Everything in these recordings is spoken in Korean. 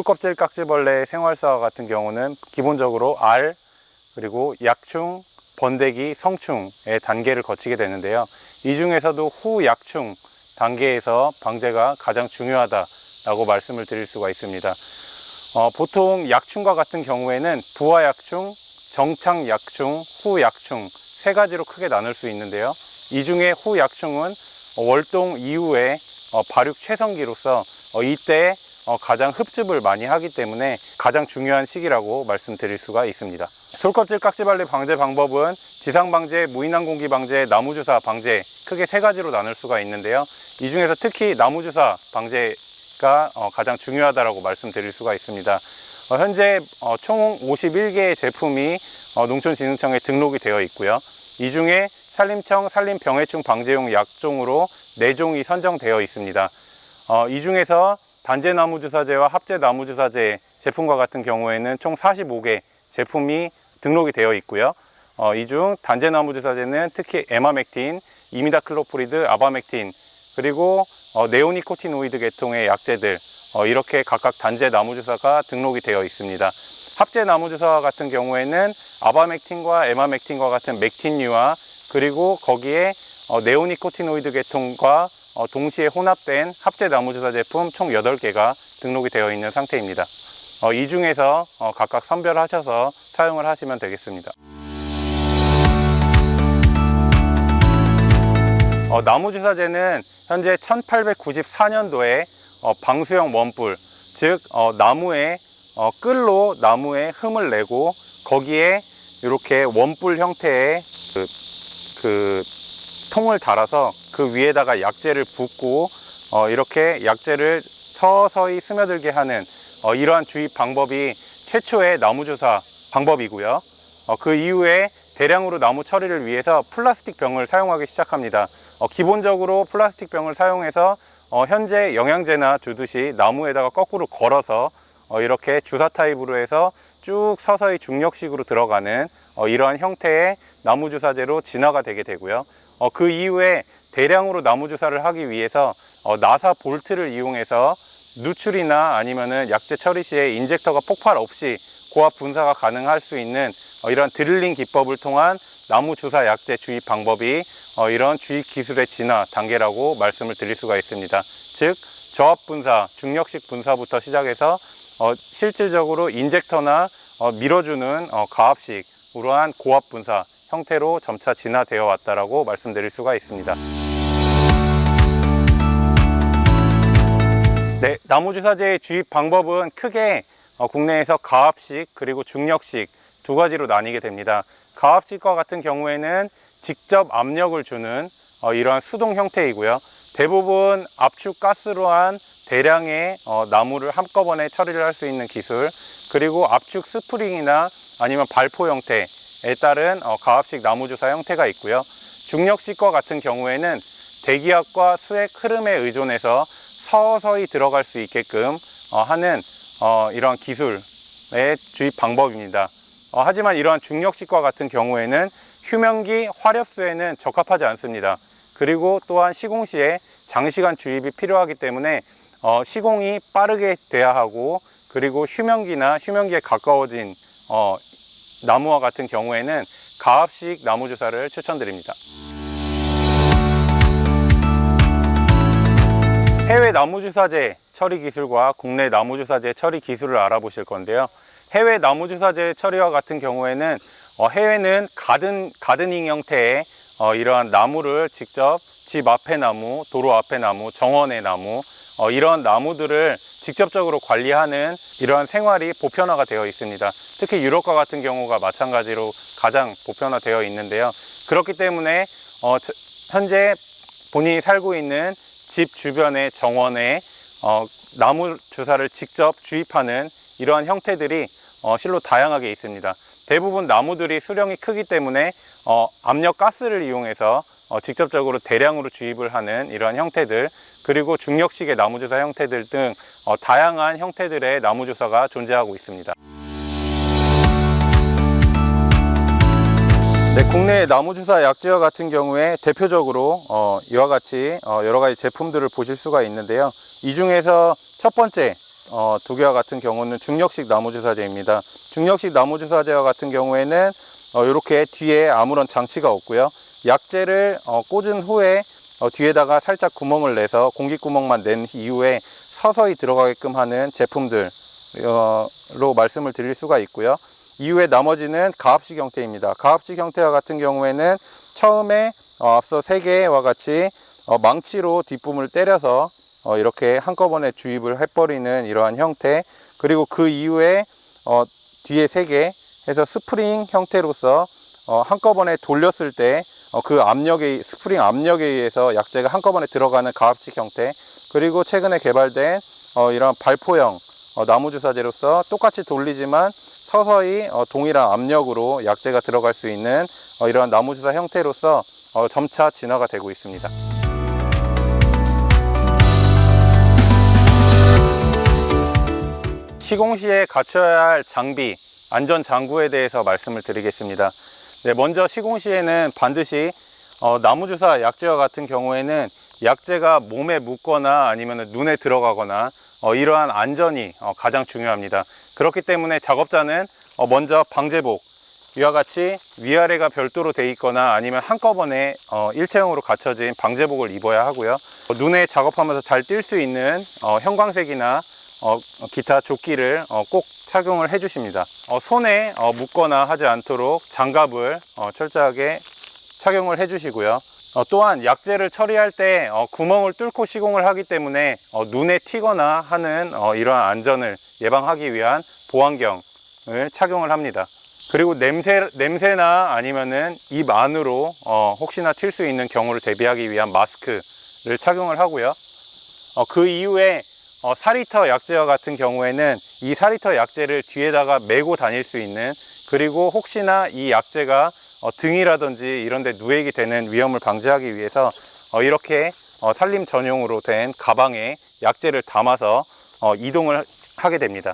솔껍질 깍지벌레 생활사와 같은 경우는 기본적으로 알, 그리고 약충, 번데기, 성충의 단계를 거치게 되는데요. 이 중에서도 후약충 단계에서 방제가 가장 중요하다라고 말씀을 드릴 수가 있습니다. 보통 약충과 같은 경우에는 부화약충, 정착약충, 후약충 세 가지로 크게 나눌 수 있는데요. 이 중에 후약충은 월동 이후에 발육 최성기로서 이때 가장 흡즙을 많이 하기 때문에 가장 중요한 시기라고 말씀드릴 수가 있습니다. 솔껍질 깍지벌레 방제 방법은 지상방제, 무인항공기 방제, 나무주사 방제 크게 세 가지로 나눌 수가 있는데요. 이 중에서 특히 나무주사 방제가 가장 중요하다고 말씀드릴 수가 있습니다. 현재 총 51개의 제품이 농촌진흥청에 등록이 되어 있고요. 이 중에 산림청 산림병해충 방제용 약종으로 4종이 선정되어 있습니다. 이 중에서 단제나무주사제와 합제나무주사제 제품과 같은 경우에는 총 45개 제품이 등록이 되어 있고요. 이 중 단제나무주사제는 특히 에마맥틴, 이미다클로프리드, 아바맥틴, 그리고 네오니코티노이드 계통의 약제들, 이렇게 각각 단제나무주사가 등록이 되어 있습니다. 합제나무주사와 같은 경우에는 아바맥틴과 에마맥틴과 같은 맥틴류와 그리고 거기에 네오니코티노이드 계통과 동시에 혼합된 합제나무주사 제품 총 8개가 등록이 되어 있는 상태입니다. 이 중에서 각각 선별하셔서 사용을 하시면 되겠습니다. 나무주사제는 현재 1894년도에 방수형 원뿔, 즉 나무에 끌로 나무에 흠을 내고 거기에 이렇게 원뿔 형태의 그 통을 달아서 그 위에다가 약재를 붓고 이렇게 약재를 서서히 스며들게 하는 이러한 주입 방법이 최초의 나무주사 방법이고요. 그 이후에 대량으로 나무 처리를 위해서 플라스틱 병을 사용하기 시작합니다. 기본적으로 플라스틱 병을 사용해서 현재 영양제나 주듯이 나무에다가 거꾸로 걸어서 이렇게 주사 타입으로 해서 쭉 서서히 중력식으로 들어가는 이러한 형태의 나무주사제로 진화가 되게 되고요. 그 이후에 대량으로 나무주사를 하기 위해서 나사 볼트를 이용해서 누출이나 아니면은 약재 처리 시에 인젝터가 폭발 없이 고압 분사가 가능할 수 있는 이런 드릴링 기법을 통한 나무주사 약재 주입 방법이 이런 주입 기술의 진화 단계라고 말씀을 드릴 수가 있습니다. 즉 저압 분사, 중력식 분사부터 시작해서 실질적으로 인젝터나 밀어주는 가압식으로 한 고압 분사 형태로 점차 진화되어 왔다라고 말씀드릴 수가 있습니다. 네, 나무주사제의 주입 방법은 크게 국내에서 가압식 그리고 중력식 두 가지로 나뉘게 됩니다. 가압식과 같은 경우에는 직접 압력을 주는 이러한 수동 형태이고요. 대부분 압축 가스로 한 대량의 나무를 한꺼번에 처리를 할 수 있는 기술, 그리고 압축 스프링이나 아니면 발포 형태에 따른 가압식 나무주사 형태가 있고요. 중력식과 같은 경우에는 대기압과 수액 흐름에 의존해서 서서히 들어갈 수 있게끔 하는 이러한 기술의 주입 방법입니다. 하지만 이러한 중력식과 같은 경우에는 휴면기 화렵수에는 적합하지 않습니다. 그리고 또한 시공 시에 장시간 주입이 필요하기 때문에 시공이 빠르게 돼야 하고, 그리고 휴면기에 가까워진 나무와 같은 경우에는 가압식 나무주사를 추천드립니다. 해외 나무주사제 처리 기술과 국내 나무주사제 처리 기술을 알아보실 건데요. 해외 나무주사제 처리와 같은 경우에는 해외는 가드닝 형태의 이러한 나무를 직접 집 앞의 나무, 도로 앞의 나무, 정원의 나무, 이런 나무들을 직접적으로 관리하는 이러한 생활이 보편화가 되어 있습니다. 특히 유럽과 같은 경우가 마찬가지로 가장 보편화되어 있는데요. 그렇기 때문에 현재 본인이 살고 있는 집 주변의 정원에 나무 주사를 직접 주입하는 이러한 형태들이 실로 다양하게 있습니다. 대부분 나무들이 수령이 크기 때문에 압력 가스를 이용해서 직접적으로 대량으로 주입을 하는 이러한 형태들, 그리고 중력식의 나무주사 형태들 등 다양한 형태들의 나무주사가 존재하고 있습니다. 네, 국내 나무주사 약재와 같은 경우에 대표적으로 이와 같이 여러 가지 제품들을 보실 수가 있는데요. 이 중에서 첫 번째 두 개와 같은 경우는 중력식 나무주사제입니다. 중력식 나무주사제와 같은 경우에는 이렇게 뒤에 아무런 장치가 없고요. 약재를 꽂은 후에 뒤에다가 살짝 구멍을 내서 공기구멍만 낸 이후에 서서히 들어가게끔 하는 제품들로 말씀을 드릴 수가 있고요. 이후에 나머지는 가압식 형태입니다. 가압식 형태와 같은 경우에는 처음에 앞서 3개와 같이 망치로 뒷부분을 때려서 이렇게 한꺼번에 주입을 해버리는 이러한 형태, 그리고 그 이후에 뒤에 3개 해서 스프링 형태로서 한꺼번에 돌렸을 때 그 압력에, 스프링 압력에 의해서 약재가 한꺼번에 들어가는 가압식 형태, 그리고 최근에 개발된 이런 발포형 나무주사제로서 똑같이 돌리지만 서서히 동일한 압력으로 약재가 들어갈 수 있는 이러한 나무주사 형태로서 점차 진화가 되고 있습니다. 시공 시에 갖춰야 할 장비, 안전장구에 대해서 말씀을 드리겠습니다. 네, 먼저 시공 시에는 반드시 나무주사 약재와 같은 경우에는 약재가 몸에 묻거나 아니면 눈에 들어가거나 이러한 안전이 가장 중요합니다. 그렇기 때문에 작업자는 먼저 방제복, 이와 같이 위아래가 별도로 되어 있거나 아니면 한꺼번에 일체형으로 갖춰진 방제복을 입어야 하고요. 눈에 작업하면서 잘 띌 수 있는 형광색이나 기타 조끼를 꼭 착용을 해 주십니다. 손에 묻거나 하지 않도록 장갑을 철저하게 착용을 해 주시고요. 또한 약재를 처리할 때 구멍을 뚫고 시공을 하기 때문에 눈에 튀거나 하는 이러한 안전을 예방하기 위한 보안경을 착용을 합니다. 그리고 냄새나 아니면은 입 안으로 혹시나 튈 수 있는 경우를 대비하기 위한 마스크를 착용을 하고요. 그 이후에 4리터 약재와 같은 경우에는 이 4리터 약재를 뒤에다가 메고 다닐 수 있는, 그리고 혹시나 이 약재가 등이라든지 이런 데 누액이 되는 위험을 방지하기 위해서 이렇게 산림 전용으로 된 가방에 약재를 담아서 이동을 하게 됩니다.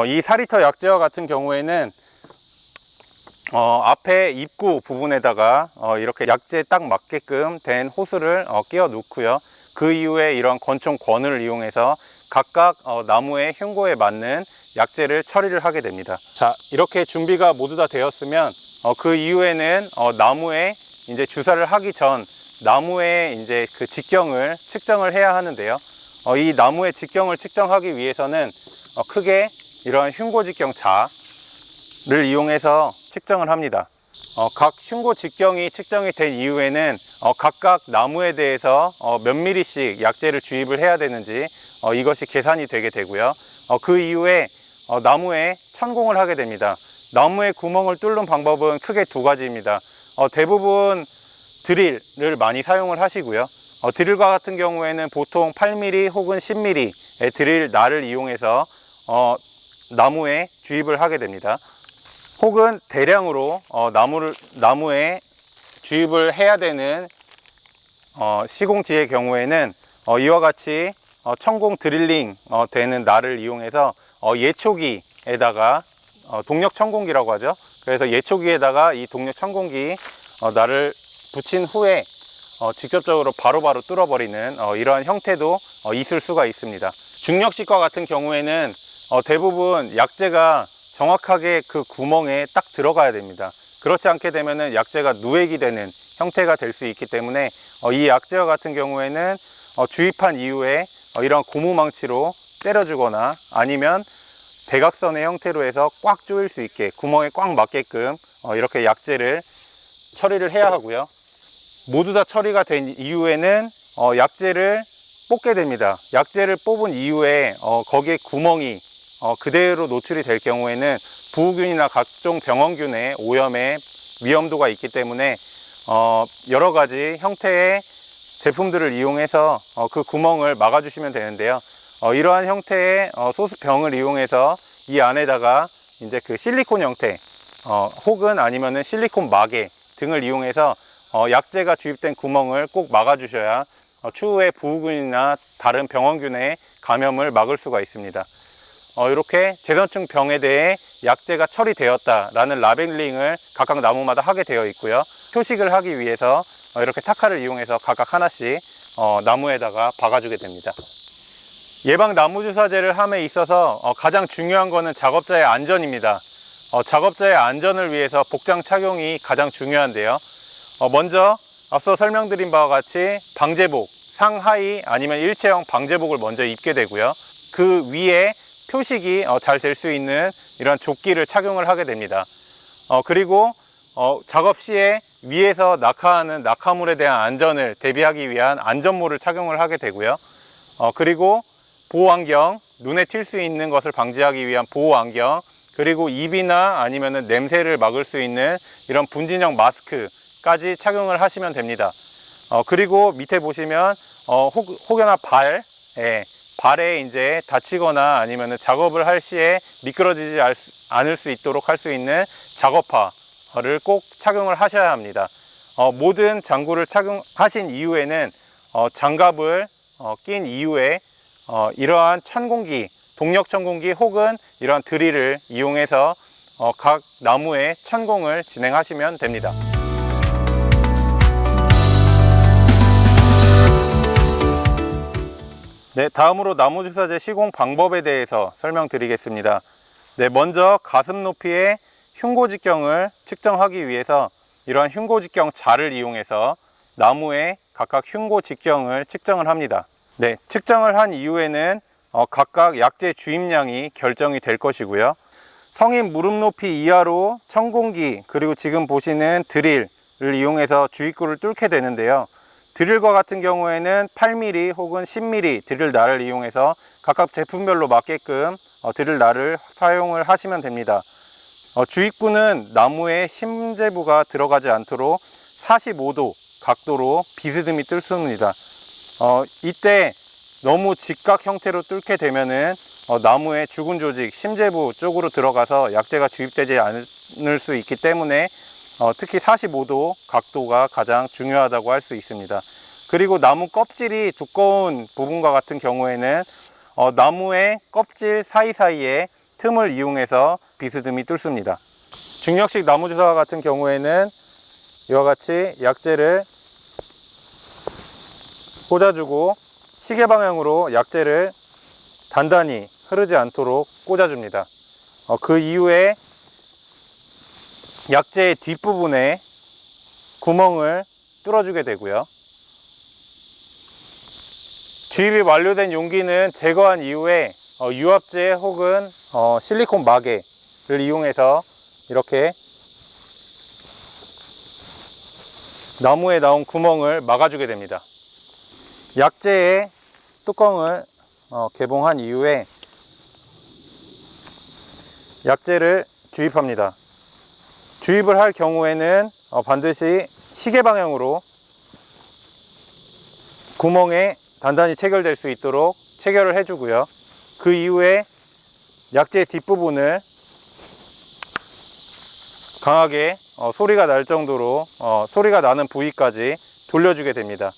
이 4리터 약재와 같은 경우에는 앞에 입구 부분에다가 이렇게 약재에 딱 맞게끔 된 호스를 끼워 놓고요. 그 이후에 이러한 권총권을 이용해서 각각 나무의 흉고에 맞는 약재를 처리를 하게 됩니다. 자, 이렇게 준비가 모두 다 되었으면 그 이후에는 나무에 이제 주사를 하기 전 나무의 이제 그 직경을 측정을 해야 하는데요. 이 나무의 직경을 측정하기 위해서는 크게 이러한 흉고 직경 자를 이용해서 측정을 합니다. 각 흉고 직경이 측정이 된 이후에는 각각 나무에 대해서 몇 미리씩 약재를 주입을 해야 되는지 이것이 계산이 되게 되고요. 그 이후에 나무에 천공을 하게 됩니다. 나무에 구멍을 뚫는 방법은 크게 2가지입니다. 대부분 드릴을 많이 사용을 하시고요. 드릴과 같은 경우에는 보통 8mm 혹은 10mm의 드릴 날을 이용해서 나무에 주입을 하게 됩니다. 혹은 대량으로 나무에 주입을 해야 되는 시공지의 경우에는 이와 같이 천공 드릴링 되는 날을 이용해서 예초기에다가 동력 천공기라고 하죠. 그래서 예초기에다가 이 동력 천공기 날을 붙인 후에 직접적으로 바로바로 뚫어버리는 이러한 형태도 있을 수가 있습니다. 중력식과 같은 경우에는 대부분 약재가 정확하게 그 구멍에 딱 들어가야 됩니다. 그렇지 않게 되면 약재가 누액이 되는 형태가 될 수 있기 때문에 이 약재와 같은 경우에는 주입한 이후에 이런 고무망치로 때려주거나 아니면 대각선의 형태로 해서 꽉 조일 수 있게 구멍에 꽉 맞게끔 이렇게 약재를 처리를 해야 하고요. 모두 다 처리가 된 이후에는 약재를 뽑게 됩니다. 약재를 뽑은 이후에 거기에 구멍이 그대로 노출이 될 경우에는 부우균이나 각종 병원균의 오염의 위험도가 있기 때문에 여러 가지 형태의 제품들을 이용해서 그 구멍을 막아주시면 되는데요. 이러한 형태의 소수병을 이용해서 이 안에다가 이제 그 실리콘 형태 혹은 아니면은 실리콘 마개 등을 이용해서 약재가 주입된 구멍을 꼭 막아주셔야 추후에 부우균이나 다른 병원균의 감염을 막을 수가 있습니다. 이렇게 재선충 병에 대해 약재가 처리되었다라는 라벨링을 각각 나무마다 하게 되어 있고요. 표식을 하기 위해서 이렇게 타카를 이용해서 각각 하나씩 나무에다가 박아주게 됩니다. 예방 나무주사제를 함에 있어서 가장 중요한 것은 작업자의 안전입니다. 작업자의 안전을 위해서 복장 착용이 가장 중요한데요. 먼저 앞서 설명드린 바와 같이 방제복, 상하의 아니면 일체형 방제복을 먼저 입게 되고요. 그 위에 표식이 잘 될 수 있는 이런 조끼를 착용을 하게 됩니다. 그리고 작업 시에 위에서 낙하하는 낙하물에 대한 안전을 대비하기 위한 안전모를 착용을 하게 되고요. 그리고 보호안경, 눈에 튈 수 있는 것을 방지하기 위한 보호안경, 그리고 입이나 아니면 냄새를 막을 수 있는 이런 분진형 마스크까지 착용을 하시면 됩니다. 그리고 밑에 보시면 혹여나 발에 이제 다치거나 아니면 작업을 할 시에 미끄러지지 않을 수 있도록 할 수 있는 작업화를 꼭 착용을 하셔야 합니다. 모든 장구를 착용하신 이후에는 장갑을 낀 이후에 이러한 천공기, 동력 천공기 혹은 이러한 드릴을 이용해서 각 나무에 천공을 진행하시면 됩니다. 네, 다음으로 나무주사제 시공 방법에 대해서 설명드리겠습니다. 네, 먼저 가슴 높이의 흉고 직경을 측정하기 위해서 이러한 흉고 직경 자를 이용해서 나무의 각각 흉고 직경을 측정을 합니다. 네, 측정을 한 이후에는 각각 약재 주입량이 결정이 될 것이고요. 성인 무릎 높이 이하로 천공기 그리고 지금 보시는 드릴을 이용해서 주입구를 뚫게 되는데요. 드릴과 같은 경우에는 8mm 혹은 10mm 드릴 날을 이용해서 각각 제품별로 맞게끔 드릴 날을 사용을 하시면 됩니다. 주입구는 나무에 심재부가 들어가지 않도록 45도 각도로 비스듬히 뚫습니다. 이때 너무 직각 형태로 뚫게 되면은 나무의 죽은 조직, 심재부 쪽으로 들어가서 약재가 주입되지 않을 수 있기 때문에 특히 45도 각도가 가장 중요하다고 할 수 있습니다. 그리고 나무 껍질이 두꺼운 부분과 같은 경우에는 나무의 껍질 사이사이에 틈을 이용해서 비스듬히 뚫습니다. 중력식 나무주사 같은 경우에는 이와 같이 약재를 꽂아주고 시계 방향으로 약재를 단단히 흐르지 않도록 꽂아줍니다. 그 이후에 약재의 뒷부분에 구멍을 뚫어주게 되고요. 주입이 완료된 용기는 제거한 이후에 유압제 혹은 실리콘 마개를 이용해서 이렇게 나무에 나온 구멍을 막아주게 됩니다. 약재의 뚜껑을 개봉한 이후에 약재를 주입합니다. 주입을 할 경우에는 반드시 시계 방향으로 구멍에 단단히 체결될 수 있도록 체결을 해주고요. 그 이후에 약재의 뒷부분을 강하게 소리가 날 정도로 소리가 나는 부위까지 돌려주게 됩니다.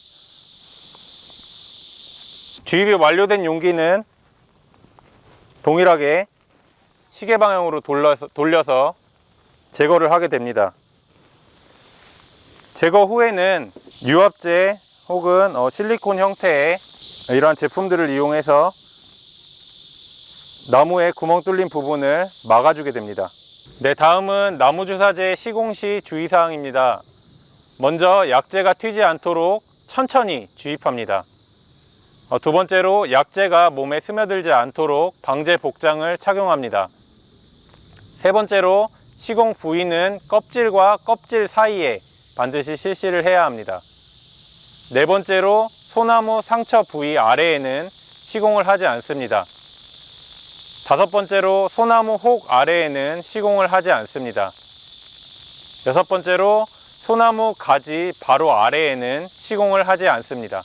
주입이 완료된 용기는 동일하게 시계 방향으로 돌려서 제거를 하게 됩니다. 제거 후에는 유압제 혹은 실리콘 형태의 이러한 제품들을 이용해서 나무에 구멍 뚫린 부분을 막아주게 됩니다. 네, 다음은 나무주사제 시공 시 주의사항입니다. 먼저 약재가 튀지 않도록 천천히 주입합니다. 두 번째로 약재가 몸에 스며들지 않도록 방제 복장을 착용합니다. 세 번째로 시공 부위는 껍질과 껍질 사이에 반드시 실시를 해야 합니다. 네 번째로 소나무 상처 부위 아래에는 시공을 하지 않습니다. 다섯 번째로 소나무 혹 아래에는 시공을 하지 않습니다. 여섯 번째로 소나무 가지 바로 아래에는 시공을 하지 않습니다.